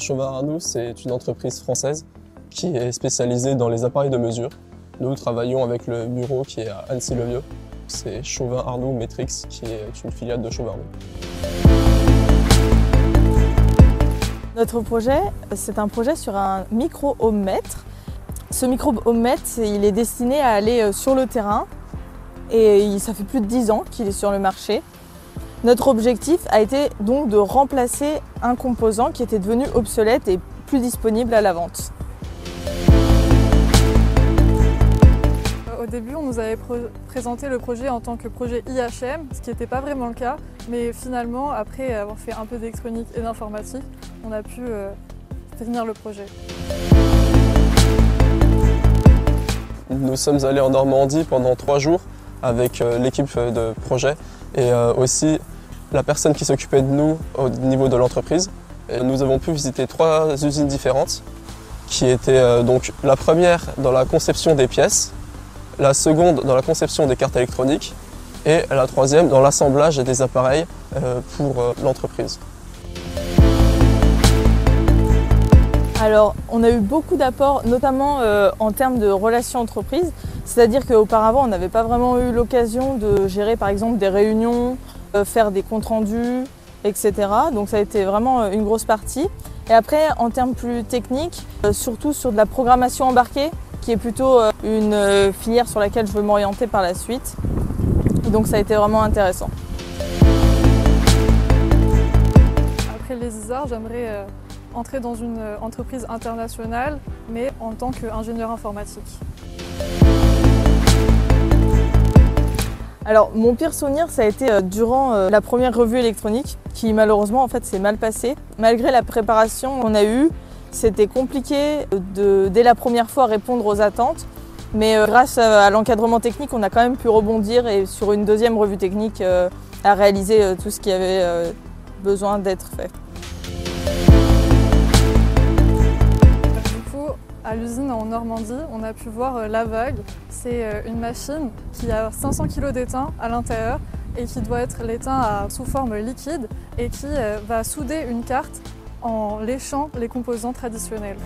Chauvin Arnoux, c'est une entreprise française qui est spécialisée dans les appareils de mesure. Nous travaillons avec le bureau qui est à Annecy-le-Vieux. C'est Chauvin Arnoux Metrix qui est une filiale de Chauvin Arnoux. Notre projet, c'est un projet sur un micro-ohmmètre. Ce micro-ohmmètre, il est destiné à aller sur le terrain et ça fait plus de 10 ans qu'il est sur le marché. Notre objectif a été donc de remplacer un composant qui était devenu obsolète et plus disponible à la vente. Au début, on nous avait présenté le projet en tant que projet IHM, ce qui n'était pas vraiment le cas, mais finalement, après avoir fait un peu d'électronique et d'informatique, on a pu finir le projet. Nous sommes allés en Normandie pendant 3 jours avec l'équipe de projet et aussi la personne qui s'occupait de nous au niveau de l'entreprise. Nous avons pu visiter 3 usines différentes, qui étaient donc la première dans la conception des pièces, la seconde dans la conception des cartes électroniques et la troisième dans l'assemblage des appareils pour l'entreprise. Alors, on a eu beaucoup d'apports, notamment en termes de relations entreprises. C'est-à-dire qu'auparavant, on n'avait pas vraiment eu l'occasion de gérer par exemple des réunions, faire des comptes rendus, etc. Donc ça a été vraiment une grosse partie. Et après, en termes plus techniques, surtout sur de la programmation embarquée, qui est plutôt une filière sur laquelle je veux m'orienter par la suite. Et donc ça a été vraiment intéressant. Après les ISAR, j'aimerais entrer dans une entreprise internationale, mais en tant qu'ingénieur informatique. Alors mon pire souvenir, ça a été durant la première revue électronique, qui malheureusement en fait s'est mal passée. Malgré la préparation qu'on a eue, c'était compliqué dès la première fois répondre aux attentes, mais grâce à l'encadrement technique, on a quand même pu rebondir et sur une deuxième revue technique à réaliser tout ce qui avait besoin d'être fait. À l'usine en Normandie, on a pu voir la vague. C'est une machine qui a 500 kg d'étain à l'intérieur et qui doit être l'étain sous forme liquide et qui va souder une carte en léchant les composants traditionnels.